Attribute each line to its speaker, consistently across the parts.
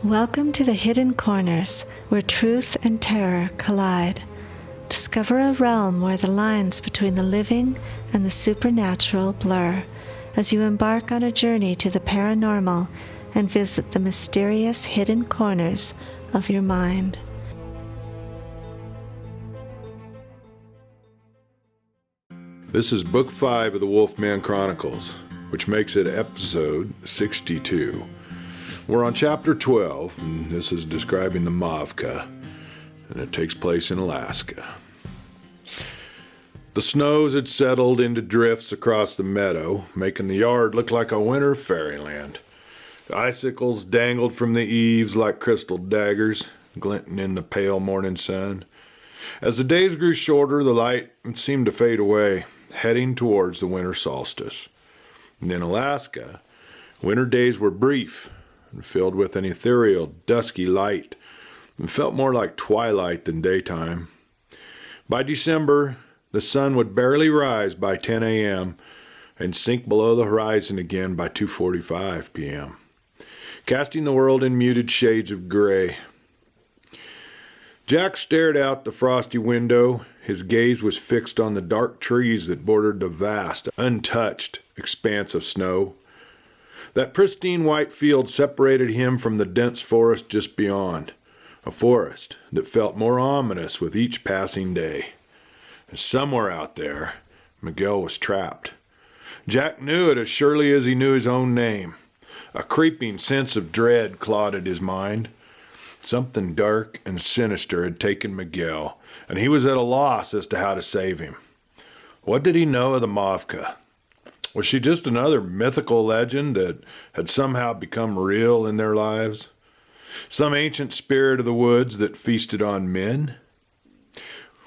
Speaker 1: Welcome to the hidden corners where truth and terror collide. Discover a realm where the lines between the living and the supernatural blur as you embark on a journey to the paranormal and visit the mysterious hidden corners of your mind.
Speaker 2: This is Book 5 of the Wolfman Chronicles, which makes it episode 62. We're on chapter 12, and this is describing the Mavka, and it takes place in Alaska. The snows had settled into drifts across the meadow, making the yard look like a winter fairyland. The icicles dangled from the eaves like crystal daggers, glinting in the pale morning sun. As the days grew shorter, the light seemed to fade away, heading towards the winter solstice. And in Alaska, winter days were brief and filled with an ethereal, dusky light, and felt more like twilight than daytime. By December, the sun would barely rise by 10 a.m. and sink below the horizon again by 2:45 p.m., casting the world in muted shades of gray. Jack stared out the frosty window. His gaze was fixed on the dark trees that bordered the vast, untouched expanse of snow. That pristine white field separated him from the dense forest just beyond, a forest that felt more ominous with each passing day. And somewhere out there, Miguel was trapped. Jack knew it as surely as he knew his own name. A creeping sense of dread clawed at his mind. Something dark and sinister had taken Miguel, and he was at a loss as to how to save him. What did he know of the Mavka? Was she just another mythical legend that had somehow become real in their lives? Some ancient spirit of the woods that feasted on men?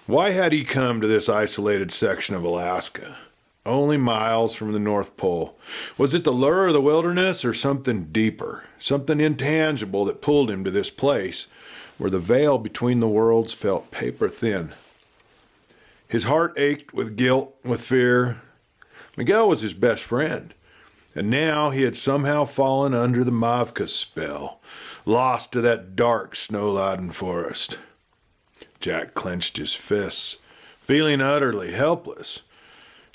Speaker 2: Why had he come to this isolated section of Alaska, only miles from the North Pole? Was it the lure of the wilderness or something deeper, something intangible that pulled him to this place where the veil between the worlds felt paper thin? His heart ached with guilt, with fear. Miguel was his best friend, and now he had somehow fallen under the Mavka's spell, lost to that dark, snow-laden forest. Jack clenched his fists, feeling utterly helpless.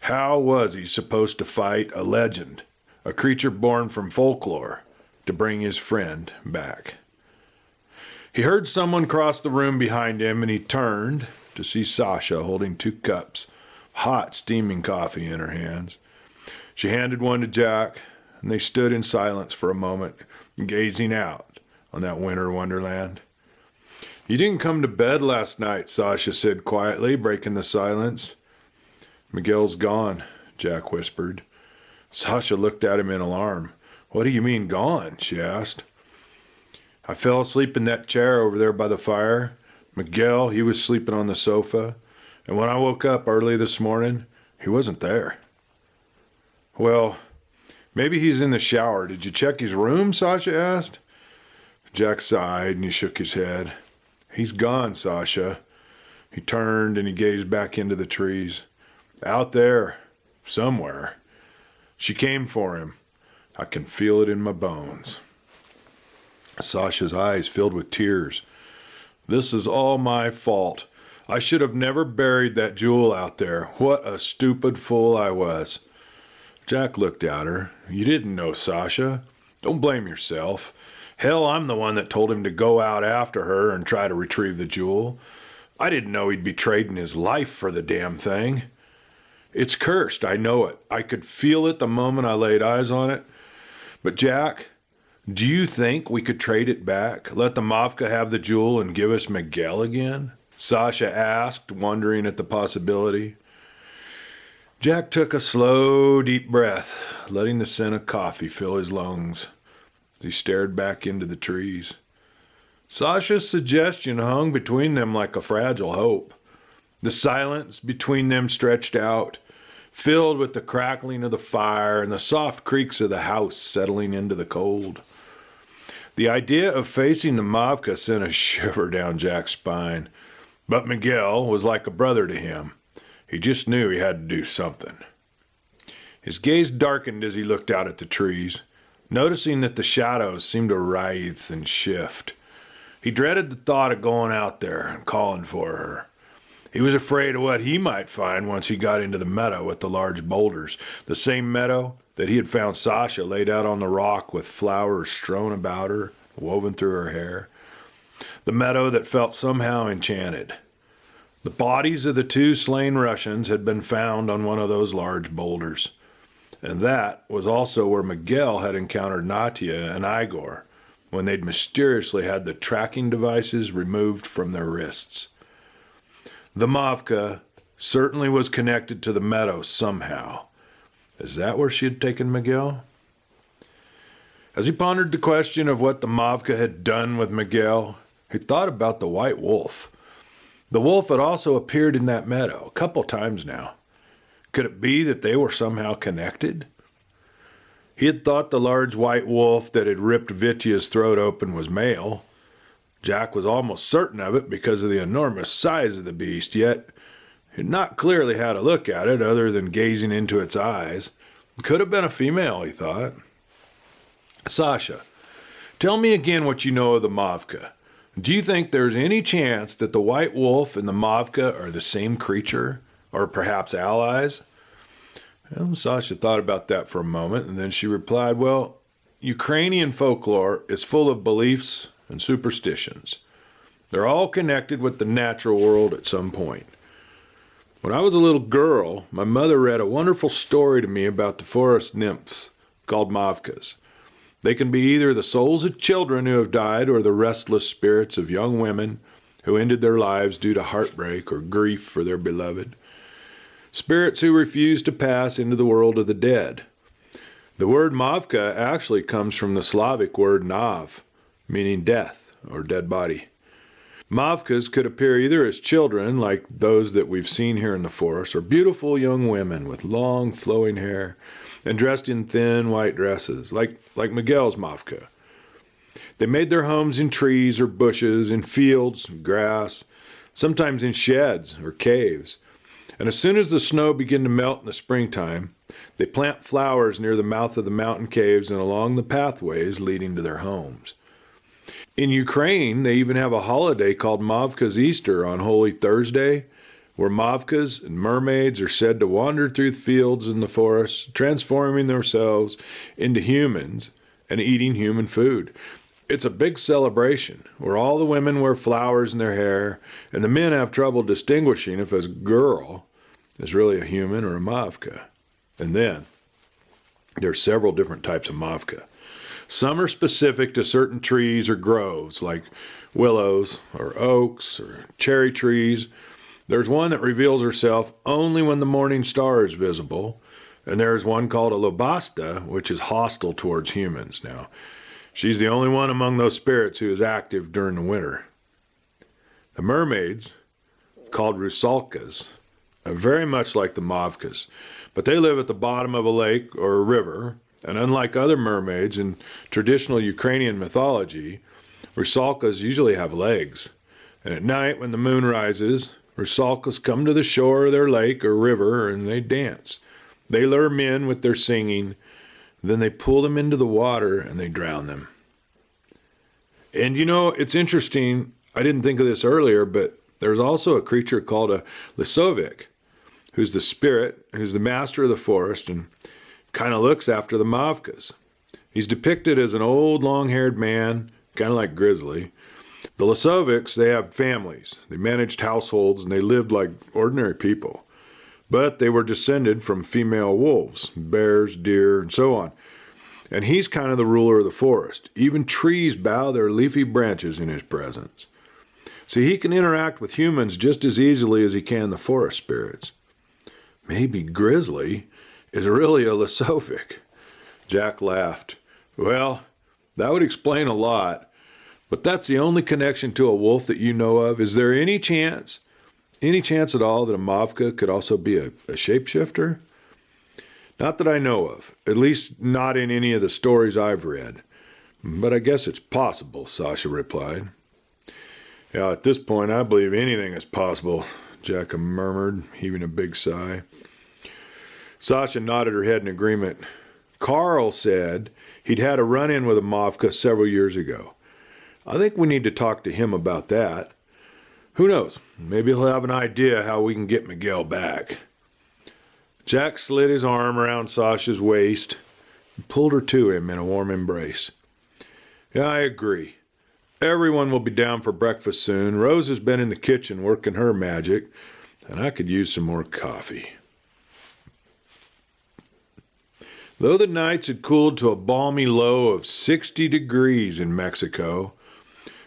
Speaker 2: How was he supposed to fight a legend, a creature born from folklore, to bring his friend back? He heard someone cross the room behind him, and he turned to see Sasha holding 2 cups, hot, steaming coffee in her hands. She handed one to Jack, and they stood in silence for a moment, gazing out on that winter wonderland. "You didn't come to bed last night," Sasha said quietly, breaking the silence. "Miguel's gone," Jack whispered. Sasha looked at him in alarm. "What do you mean gone?" she asked. "I fell asleep in that chair over there by the fire. Miguel, he was sleeping on the sofa. And when I woke up early this morning, he wasn't there." "Well, maybe he's in the shower. Did you check his room?" Sasha asked. Jack sighed and he shook his head. "He's gone, Sasha." He turned and he gazed back into the trees. "Out there, somewhere. She came for him. I can feel it in my bones." Sasha's eyes filled with tears. "This is all my fault. I should have never buried that jewel out there. What a stupid fool I was." Jack looked at her. "You didn't know, Sasha. Don't blame yourself. Hell, I'm the one that told him to go out after her and try to retrieve the jewel. I didn't know he'd be trading his life for the damn thing. It's cursed, I know it. I could feel it the moment I laid eyes on it. But Jack, do you think we could trade it back? Let the Mavka have the jewel and give us Miguel again?" Sasha asked, wondering at the possibility. Jack took a slow, deep breath, letting the scent of coffee fill his lungs. He stared back into the trees. Sasha's suggestion hung between them like a fragile hope. The silence between them stretched out, filled with the crackling of the fire and the soft creaks of the house settling into the cold. The idea of facing the Mavka sent a shiver down Jack's spine. But Miguel was like a brother to him. He just knew he had to do something. His gaze darkened as he looked out at the trees. noticing that the shadows seemed to writhe and shift. He dreaded the thought of going out there and calling for her. He was afraid of what he might find once he got into the meadow with the large boulders, the same meadow that he had found Sasha laid out on the rock with flowers strewn about her, woven through her hair. The meadow that felt somehow enchanted. The bodies of the 2 slain Russians had been found on one of those large boulders. And that was also where Miguel had encountered Natia and Igor, when they'd mysteriously had the tracking devices removed from their wrists. The Mavka certainly was connected to the meadow somehow. Is that where she had taken Miguel? As he pondered the question of what the Mavka had done with Miguel, he thought about the white wolf. The wolf had also appeared in that meadow a couple times now. Could it be that they were somehow connected? He had thought the large white wolf that had ripped Vitya's throat open was male. Jack was almost certain of it because of the enormous size of the beast, yet he had not clearly had a look at it other than gazing into its eyes. It could have been a female, he thought. Sasha, tell me again what you know of the Mavka. Do you think there's any chance that the white wolf and the Mavka are the same creature, or perhaps allies? Well, Sasha thought about that for a moment, and then she replied, well, Ukrainian folklore is full of beliefs and superstitions. They're all connected with the natural world at some point. When I was a little girl, my mother read a wonderful story to me about the forest nymphs called Mavkas. They can be either the souls of children who have died or the restless spirits of young women who ended their lives due to heartbreak or grief for their beloved. Spirits who refuse to pass into the world of the dead. The word Mavka actually comes from the Slavic word nav, meaning death or dead body. Mavkas could appear either as children, like those that we've seen here in the forest, or beautiful young women with long flowing hair and dressed in thin white dresses, like Miguel's Mavka. They made their homes in trees or bushes, in fields, grass, sometimes in sheds or caves. And as soon as the snow began to melt in the springtime, they plant flowers near the mouth of the mountain caves and along the pathways leading to their homes. In Ukraine, they even have a holiday called Mavka's Easter on Holy Thursday, where Mavkas and mermaids are said to wander through the fields and the forests, transforming themselves into humans and eating human food. It's a big celebration where all the women wear flowers in their hair, and the men have trouble distinguishing if a girl is really a human or a Mavka. And then there are several different types of Mavka. Some are specific to certain trees or groves, like willows or oaks or cherry trees. There's one that reveals herself only when the morning star is visible, and there's one called a lobasta, which is hostile towards humans. Now, she's the only one among those spirits who is active during the winter. The mermaids, called rusalkas, are very much like the Mavkas, but they live at the bottom of a lake or a river, and unlike other mermaids in traditional Ukrainian mythology, rusalkas usually have legs. And at night when the moon rises, rusalkas come to the shore of their lake or river and they dance. They lure men with their singing, then they pull them into the water and they drown them. And you know, it's interesting, I didn't think of this earlier, but there's also a creature called a Lisovik, who's the spirit, who's the master of the forest and kind of looks after the Mavkas. He's depicted as an old long-haired man, kind of like Grizzly. The Lisoviks, they have families. They managed households and they lived like ordinary people. But they were descended from female wolves, bears, deer, and so on. And he's kind of the ruler of the forest. Even trees bow their leafy branches in his presence. See, he can interact with humans just as easily as he can the forest spirits. Maybe Grizzly is really a Lisovik. Jack laughed. Well, that would explain a lot, but that's the only connection to a wolf that you know of. Is there any chance at all that a Mavka could also be a shapeshifter? Not that I know of, at least not in any of the stories I've read. But I guess it's possible, Sasha replied. Yeah, at this point, I believe anything is possible, Jack murmured, heaving a big sigh. Sasha nodded her head in agreement. Carl said He'd had a run-in with a Mavka several years ago. I think we need to talk to him about that. Who knows? Maybe he'll have an idea how we can get Miguel back. Jack slid his arm around Sasha's waist and pulled her to him in a warm embrace. Yeah, I agree. Everyone will be down for breakfast soon. Rose has been in the kitchen working her magic, and I could use some more coffee. Though the nights had cooled to a balmy low of 60 degrees in Mexico,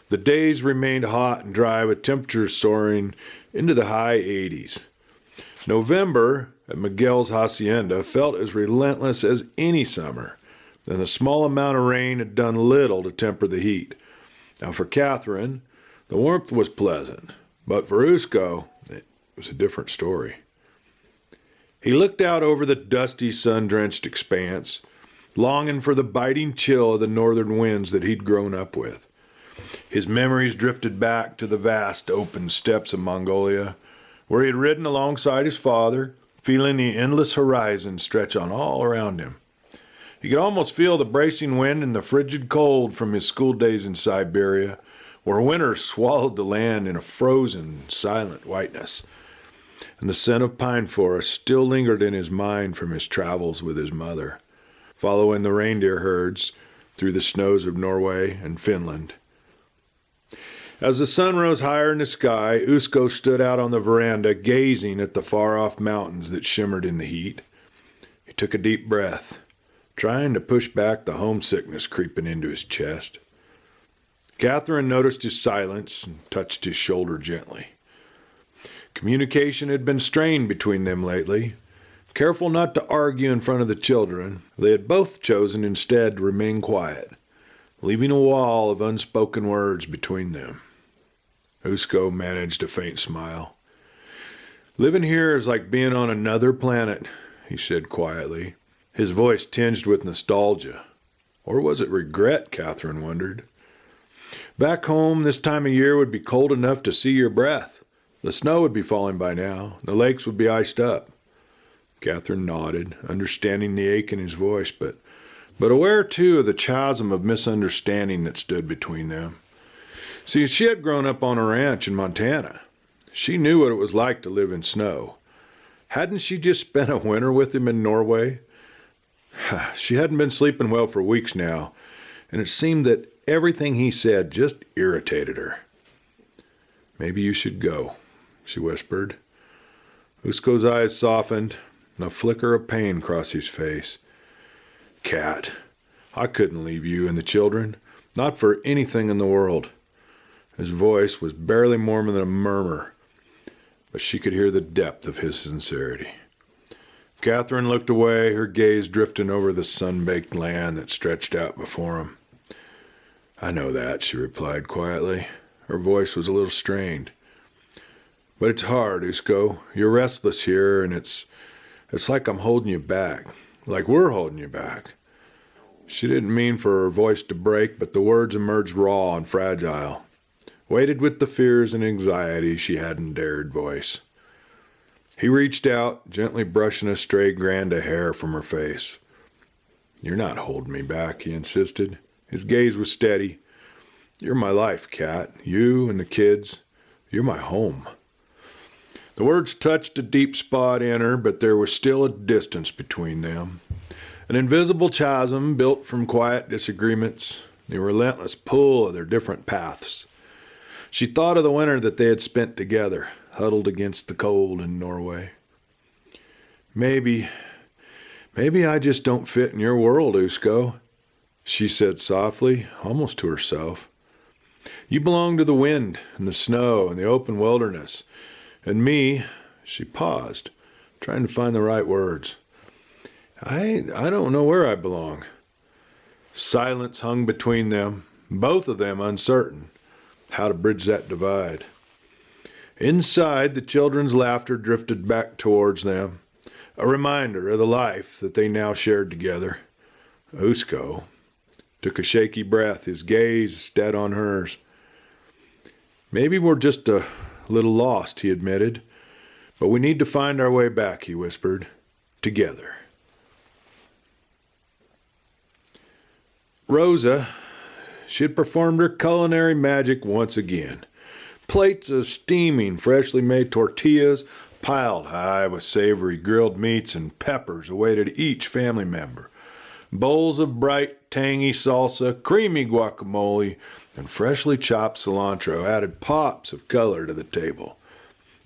Speaker 2: the days remained hot and dry with temperatures soaring into the high 80s. November at Miguel's hacienda felt as relentless as any summer, and a small amount of rain had done little to temper the heat. Now for Catherine, the warmth was pleasant, but for Usko, it was a different story. He looked out over the dusty, sun-drenched expanse, longing for the biting chill of the northern winds that he'd grown up with. His memories drifted back to the vast open steppes of Mongolia, where he had ridden alongside his father, feeling the endless horizon stretch on all around him. He could almost feel the bracing wind and the frigid cold from his school days in Siberia, where winter swallowed the land in a frozen, silent whiteness. And the scent of pine forest still lingered in his mind from his travels with his mother, following the reindeer herds through the snows of Norway and Finland. As the sun rose higher in the sky, Usko stood out on the veranda, gazing at the far-off mountains that shimmered in the heat. He took a deep breath, trying to push back the homesickness creeping into his chest. Catherine noticed his silence and touched his shoulder gently. Communication had been strained between them lately. Careful not to argue in front of the children, they had both chosen instead to remain quiet, leaving a wall of unspoken words between them. Usko managed a faint smile. Living here is like being on another planet, he said quietly, his voice tinged with nostalgia. Or was it regret, Catherine wondered. Back home, this time of year would be cold enough to see your breath. The snow would be falling by now. The lakes would be iced up. Catherine nodded, understanding the ache in his voice, but aware, too, of the chasm of misunderstanding that stood between them. See, she had grown up on a ranch in Montana. She knew what it was like to live in snow. Hadn't she just spent a winter with him in Norway? She hadn't been sleeping well for weeks now, and it seemed that everything he said just irritated her. Maybe you should go, she whispered. Usko's eyes softened, and a flicker of pain crossed his face. Cat, I couldn't leave you and the children, not for anything in the world. His voice was barely more than a murmur, but she could hear the depth of his sincerity. Catherine looked away, her gaze drifting over the sun-baked land that stretched out before him. I know that, she replied quietly. Her voice was a little strained. But it's hard, Usko. You're restless here, and it's like I'm holding you back, like we're holding you back. She didn't mean for her voice to break, but the words emerged raw and fragile, weighted with the fears and anxiety she hadn't dared voice. He reached out, gently brushing a stray strand of hair from her face. You're not holding me back, he insisted. His gaze was steady. You're my life, Cat. You and the kids. You're my home. The words touched a deep spot in her, but there was still a distance between them. An invisible chasm built from quiet disagreements, the relentless pull of their different paths. She thought of the winter that they had spent together, huddled against the cold in Norway. Maybe I just don't fit in your world, Usko, she said softly, almost to herself. You belong to the wind and the snow and the open wilderness. And me, she paused, trying to find the right words. I don't know where I belong. Silence hung between them, both of them uncertain how to bridge that divide. Inside, the children's laughter drifted back towards them, a reminder of the life that they now shared together. Usko took a shaky breath, his gaze stead on hers. Maybe we're just a little lost, he admitted, but we need to find our way back, he whispered, together. Rosa, she had performed her culinary magic once again. Plates of steaming, freshly made tortillas, piled high with savory grilled meats and peppers, awaited each family member. Bowls of bright, tangy salsa, creamy guacamole, and freshly chopped cilantro added pops of color to the table.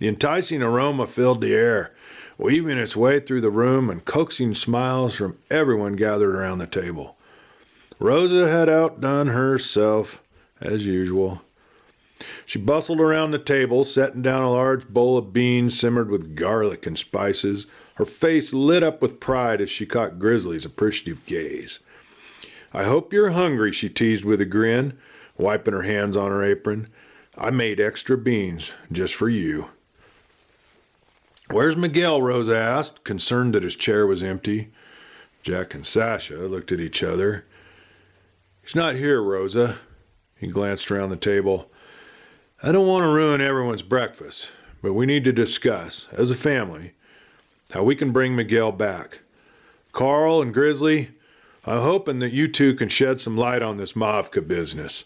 Speaker 2: The enticing aroma filled the air, weaving its way through the room and coaxing smiles from everyone gathered around the table. Rosa had outdone herself, as usual. She bustled around the table, setting down a large bowl of beans simmered with garlic and spices. Her face lit up with pride as she caught Grizzly's appreciative gaze. "I hope you're hungry," she teased with a grin, wiping her hands on her apron. "I made extra beans just for you." "Where's Miguel?" Rosa asked, concerned that his chair was empty. Jack and Sasha looked at each other. "He's not here, Rosa." He glanced around the table. "I don't want to ruin everyone's breakfast, but we need to discuss, as a family, how we can bring Miguel back. Carl and Grizzly, I'm hoping that you two can shed some light on this Mavka business.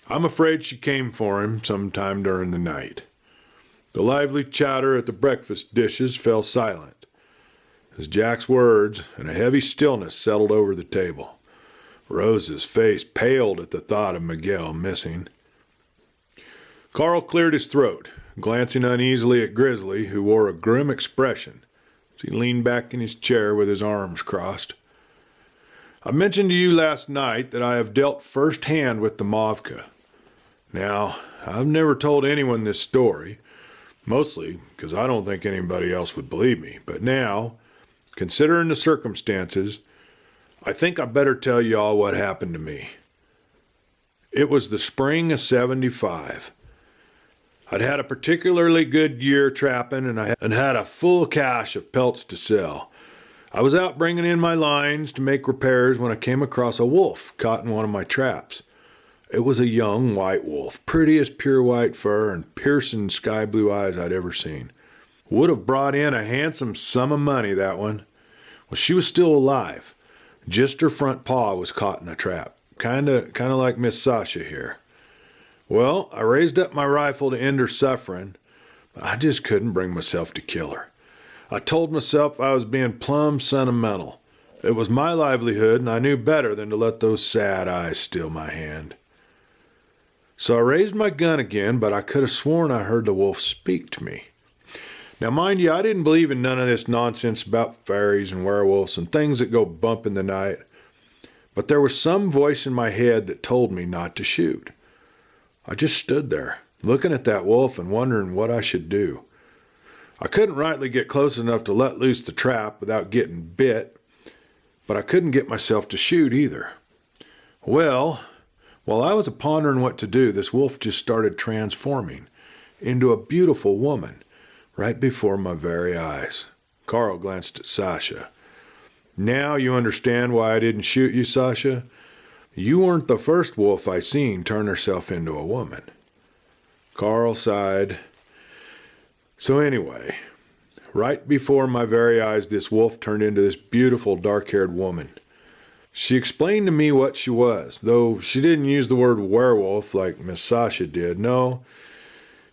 Speaker 2: I'm afraid she came for him sometime during the night." The lively chatter at the breakfast dishes fell silent as Jack's words and a heavy stillness settled over the table. Rosa's face paled at the thought of Miguel missing. Carl cleared his throat, glancing uneasily at Grizzly, who wore a grim expression as he leaned back in his chair with his arms crossed. "I mentioned to you last night that I have dealt first hand with the Mavka. Now, I've never told anyone this story, mostly because I don't think anybody else would believe me. But now, considering the circumstances, I think I better tell you all what happened to me. It was the spring of '75. I'd had a particularly good year trapping and had a full cache of pelts to sell. I was out bringing in my lines to make repairs when I came across a wolf caught in one of my traps. It was a young white wolf, pretty as pure white fur and piercing sky blue eyes I'd ever seen. Would have brought in a handsome sum of money, that one. Well, she was still alive. Just her front paw was caught in the trap. Kinda like Miss Sasha here. Well, I raised up my rifle to end her suffering, but I just couldn't bring myself to kill her. I told myself I was being plumb sentimental. It was my livelihood, and I knew better than to let those sad eyes steal my hand. So I raised my gun again, but I could have sworn I heard the wolf speak to me. Now, mind you, I didn't believe in none of this nonsense about fairies and werewolves and things that go bump in the night. But there was some voice in my head that told me not to shoot. I just stood there, looking at that wolf and wondering what I should do. I couldn't rightly get close enough to let loose the trap without getting bit, but I couldn't get myself to shoot either. Well, while I was pondering what to do, this wolf just started transforming into a beautiful woman right before my very eyes. Carl glanced at Sasha. "Now you understand why I didn't shoot you, Sasha? You weren't the first wolf I seen turn herself into a woman." Carl sighed. "So anyway, right before my very eyes, this wolf turned into this beautiful dark-haired woman. She explained to me what she was, though she didn't use the word werewolf like Miss Sasha did. No,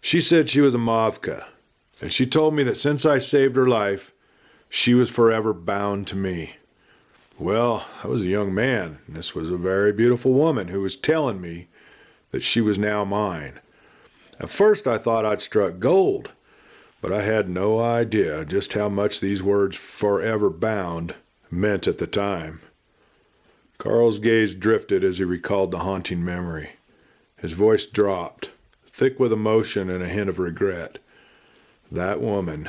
Speaker 2: she said she was a Mavka, and she told me that since I saved her life, she was forever bound to me. Well, I was a young man, and this was a very beautiful woman who was telling me that she was now mine. At first I thought I'd struck gold, but I had no idea just how much these words 'forever bound' meant at the time." Carl's gaze drifted as he recalled the haunting memory. His voice dropped, thick with emotion and a hint of regret. That woman,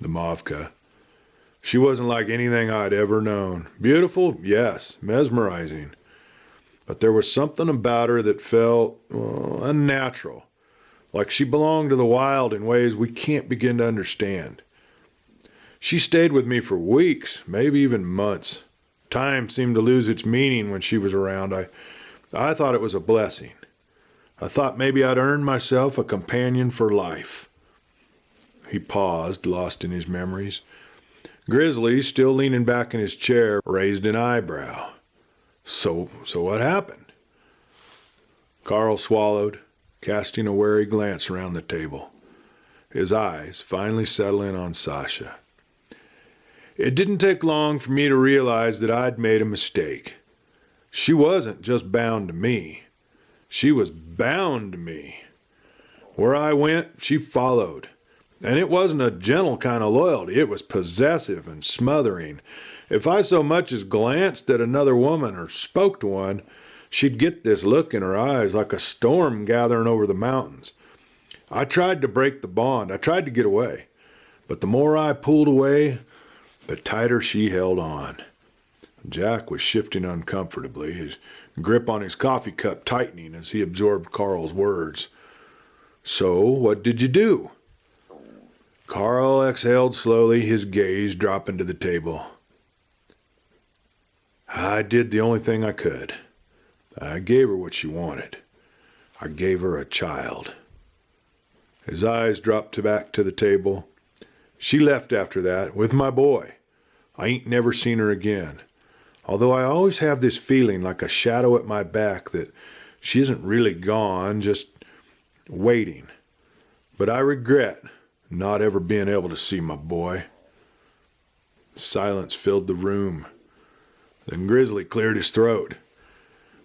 Speaker 2: the Mavka, she wasn't like anything I'd ever known. Beautiful, yes, mesmerizing. But there was something about her that felt unnatural, like she belonged to the wild in ways we can't begin to understand. She stayed with me for weeks, maybe even months. Time seemed to lose its meaning when she was around. I thought it was a blessing. I thought maybe I'd earned myself a companion for life. He paused, lost in his memories. Grizzly, still leaning back in his chair, raised an eyebrow. So what happened? Carl swallowed, casting a wary glance around the table. His eyes finally settled in on Sasha. It didn't take long for me to realize that I'd made a mistake. She wasn't just bound to me. She was bound to me. Where I went, she followed. And it wasn't a gentle kind of loyalty. It was possessive and smothering. If I so much as glanced at another woman or spoke to one, she'd get this look in her eyes like a storm gathering over the mountains. I tried to break the bond. I tried to get away. But the more I pulled away, the tighter she held on. Jack was shifting uncomfortably, his grip on his coffee cup tightening as he absorbed Carl's words. So, what did you do? Carl exhaled slowly, his gaze dropping to the table. I did the only thing I could. I gave her what she wanted. I gave her a child. His eyes dropped back to the table. She left after that, with my boy. I ain't never seen her again. Although I always have this feeling like a shadow at my back that she isn't really gone, just waiting. But I regret not ever being able to see my boy. Silence filled the room. Then Grizzly cleared his throat.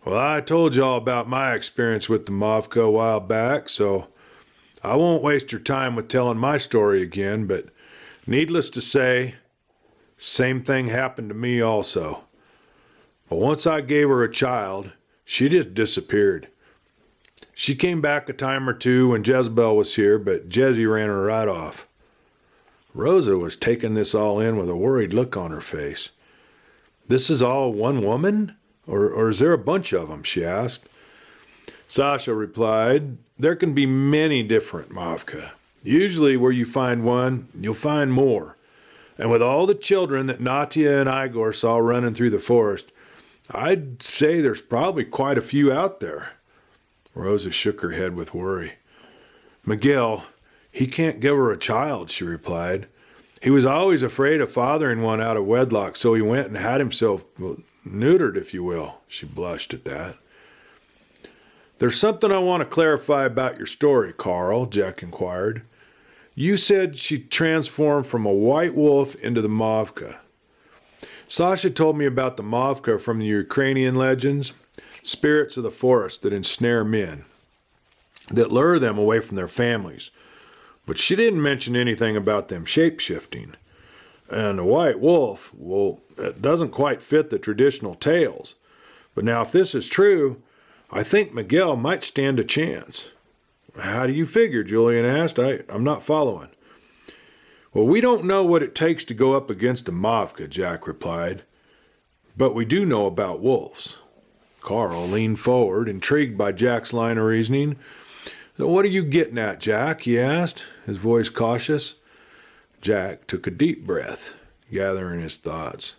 Speaker 2: Well, I told you all about my experience with the Mavka a while back, so I won't waste your time with telling my story again, but needless to say, same thing happened to me also. But once I gave her a child, she just disappeared. She came back a time or two when Jezebel was here, but Jezzy ran her right off. Rosa was taking this all in with a worried look on her face. This is all one woman? Or is there a bunch of them? She asked. Sasha replied, there can be many different Mavka. Usually where you find one, you'll find more. And with all the children that Natia and Igor saw running through the forest, I'd say there's probably quite a few out there. Rosa shook her head with worry. Miguel, he can't give her a child, she replied. He was always afraid of fathering one out of wedlock, so he went and had himself neutered, if you will. She blushed at that. There's something I want to clarify about your story, Carl, Jack inquired. You said she transformed from a white wolf into the Mavka. Sasha told me about the Mavka from the Ukrainian legends, spirits of the forest that ensnare men, that lure them away from their families. But she didn't mention anything about them shape-shifting. And the white wolf, well, it doesn't quite fit the traditional tales. But now if this is true, I think Miguel might stand a chance. How do you figure? Julian asked. I'm not following. Well, we don't know what it takes to go up against a Mavka, Jack replied. But we do know about wolves. Carl leaned forward, intrigued by Jack's line of reasoning. So what are you getting at, Jack? He asked, his voice cautious. Jack took a deep breath, gathering his thoughts.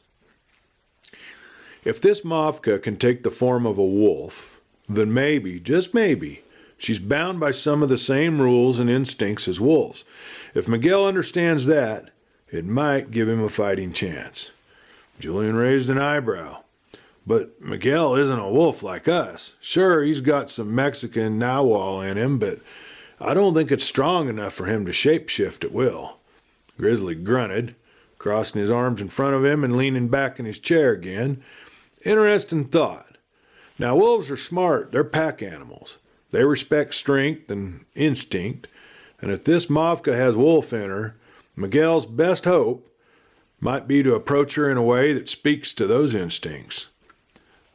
Speaker 2: If this Mavka can take the form of a wolf, then maybe, just maybe, she's bound by some of the same rules and instincts as wolves. If Miguel understands that, it might give him a fighting chance. Julian raised an eyebrow. But Miguel isn't a wolf like us. Sure, he's got some Mexican narwhal in him, but I don't think it's strong enough for him to shapeshift at will. Grizzly grunted, crossing his arms in front of him and leaning back in his chair again. Interesting thought. Now, wolves are smart. They're pack animals. They respect strength and instinct, and if this Mavka has wolf in her, Miguel's best hope might be to approach her in a way that speaks to those instincts.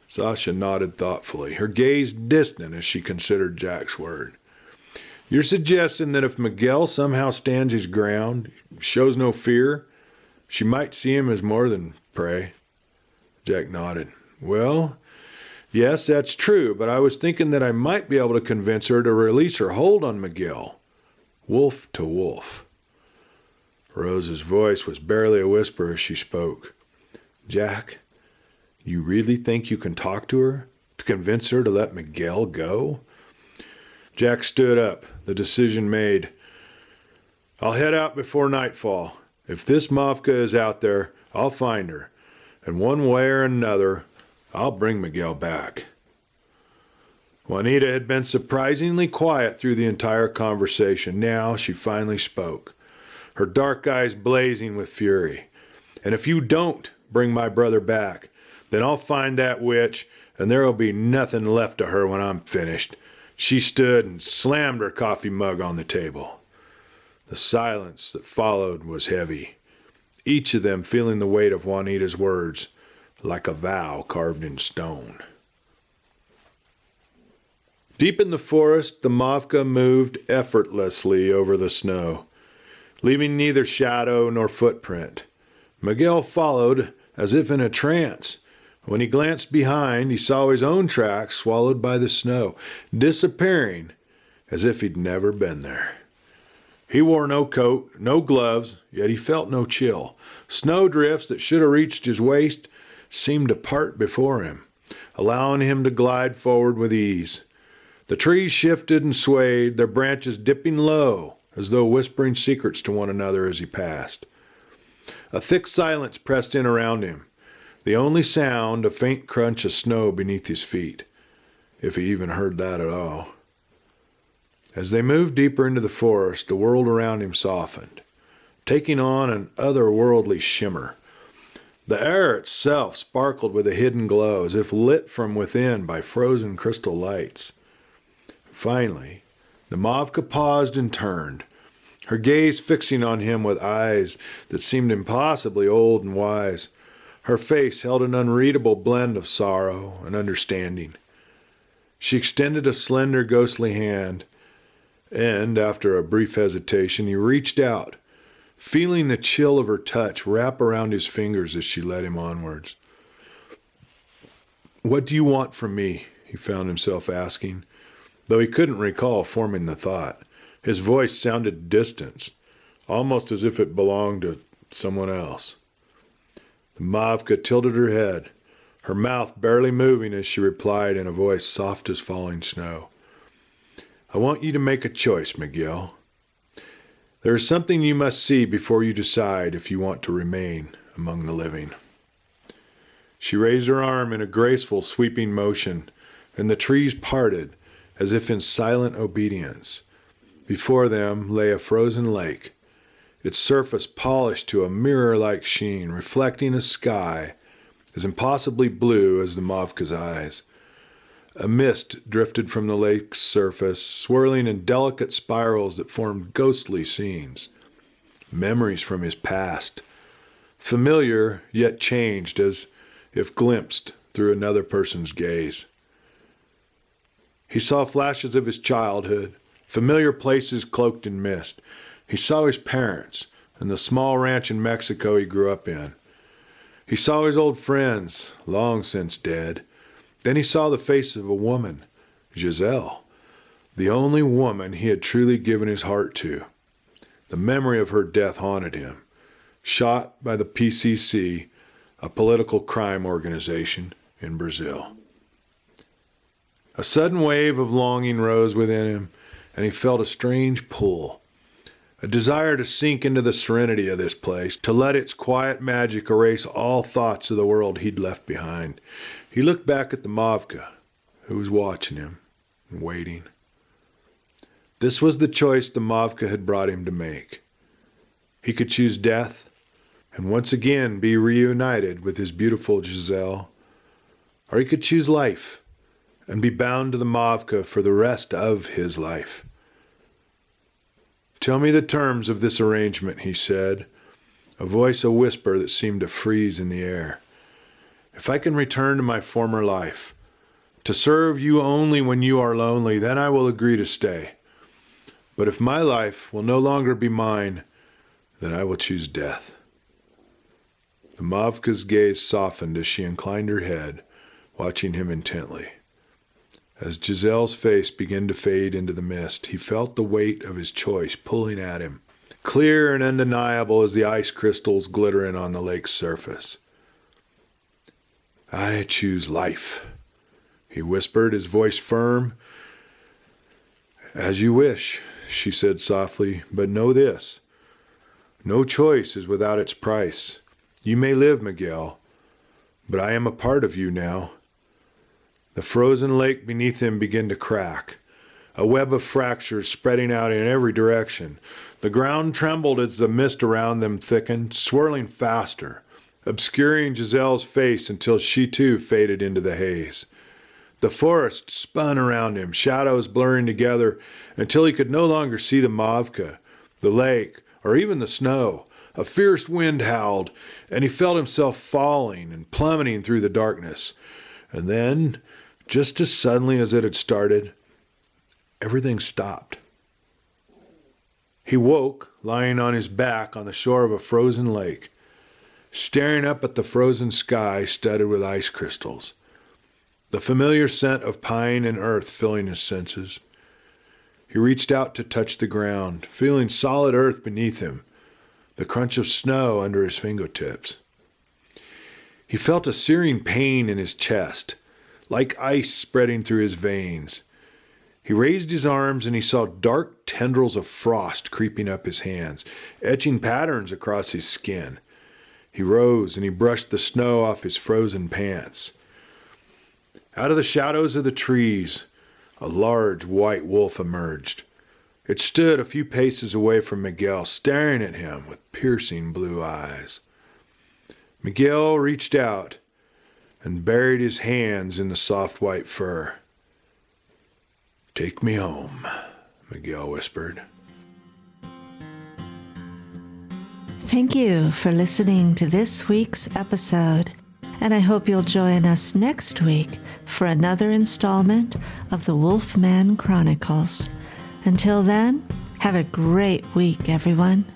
Speaker 2: Sasha nodded thoughtfully, her gaze distant as she considered Jack's word. You're suggesting that if Miguel somehow stands his ground, shows no fear, she might see him as more than prey? Jack nodded. Well, yes, that's true, but I was thinking that I might be able to convince her to release her hold on Miguel. Wolf to wolf. Rose's voice was barely a whisper as she spoke. Jack, you really think you can talk to her? To convince her to let Miguel go? Jack stood up, the decision made. I'll head out before nightfall. If this Mavka is out there, I'll find her. And one way or another, I'll bring Miguel back." Juanita had been surprisingly quiet through the entire conversation. Now she finally spoke, her dark eyes blazing with fury. "And if you don't bring my brother back, then I'll find that witch, and there'll be nothing left of her when I'm finished." She stood and slammed her coffee mug on the table. The silence that followed was heavy, each of them feeling the weight of Juanita's words like a vow carved in stone. Deep in the forest, the Mavka moved effortlessly over the snow, leaving neither shadow nor footprint. Miguel followed as if in a trance. When he glanced behind, he saw his own tracks swallowed by the snow, disappearing as if he'd never been there. He wore no coat, no gloves, yet he felt no chill. Snowdrifts that should have reached his waist seemed to part before him, allowing him to glide forward with ease. The trees shifted and swayed, their branches dipping low, as though whispering secrets to one another as he passed. A thick silence pressed in around him, the only sound a faint crunch of snow beneath his feet, if he even heard that at all. As they moved deeper into the forest, the world around him softened, taking on an otherworldly shimmer. The air itself sparkled with a hidden glow, as if lit from within by frozen crystal lights. Finally, the Mavka paused and turned, her gaze fixing on him with eyes that seemed impossibly old and wise. Her face held an unreadable blend of sorrow and understanding. She extended a slender, ghostly hand, and, after a brief hesitation, he reached out, feeling the chill of her touch wrap around his fingers as she led him onwards. "What do you want from me?" he found himself asking, though he couldn't recall forming the thought. His voice sounded distant, almost as if it belonged to someone else. The Mavka tilted her head, her mouth barely moving as she replied in a voice soft as falling snow. "I want you to make a choice, Miguel. There is something you must see before you decide if you want to remain among the living." She raised her arm in a graceful, sweeping motion, and the trees parted, as if in silent obedience. Before them lay a frozen lake, its surface polished to a mirror-like sheen, reflecting a sky as impossibly blue as the Mavka's eyes. A mist drifted from the lake's surface, swirling in delicate spirals that formed ghostly scenes, memories from his past, familiar yet changed as if glimpsed through another person's gaze. He saw flashes of his childhood, familiar places cloaked in mist. He saw his parents and the small ranch in Mexico he grew up in. He saw his old friends, long since dead. Then he saw the face of a woman, Giselle, the only woman he had truly given his heart to. The memory of her death haunted him. Shot by the PCC, a political crime organization in Brazil. A sudden wave of longing rose within him, and he felt a strange pull, a desire to sink into the serenity of this place, to let its quiet magic erase all thoughts of the world he'd left behind. He looked back at the Mavka, who was watching him and waiting. This was the choice the Mavka had brought him to make. He could choose death and once again be reunited with his beautiful Giselle, or he could choose life and be bound to the Mavka for the rest of his life. "Tell me the terms of this arrangement," he said, a voice a whisper that seemed to freeze in the air. "If I can return to my former life, to serve you only when you are lonely, then I will agree to stay. But if my life will no longer be mine, then I will choose death." The Mavka's gaze softened as she inclined her head, watching him intently. As Giselle's face began to fade into the mist, he felt the weight of his choice pulling at him, clear and undeniable as the ice crystals glittering on the lake's surface. "I choose life," he whispered, his voice firm. "As you wish," she said softly, "but know this. No choice is without its price. You may live, Miguel, but I am a part of you now, The frozen lake beneath him began to crack, a web of fractures spreading out in every direction. The ground trembled as the mist around them thickened, swirling faster, obscuring Giselle's face until she too faded into the haze. The forest spun around him, shadows blurring together until he could no longer see the Mavka, the lake, or even the snow. A fierce wind howled, and he felt himself falling and plummeting through the darkness. And then, just as suddenly as it had started, everything stopped. He woke, lying on his back on the shore of a frozen lake, staring up at the frozen sky studded with ice crystals. The familiar scent of pine and earth filling his senses. He reached out to touch the ground, feeling solid earth beneath him, the crunch of snow under his fingertips. He felt a searing pain in his chest, like ice spreading through his veins. He raised his arms and he saw dark tendrils of frost creeping up his hands, etching patterns across his skin. He rose and he brushed the snow off his frozen pants. Out of the shadows of the trees, a large white wolf emerged. It stood a few paces away from Miguel, staring at him with piercing blue eyes. Miguel reached out and buried his hands in the soft white fur. "Take me home," Miguel whispered.
Speaker 1: Thank you for listening to this week's episode, and I hope you'll join us next week for another installment of the Wolfman Chronicles. Until then, have a great week, everyone.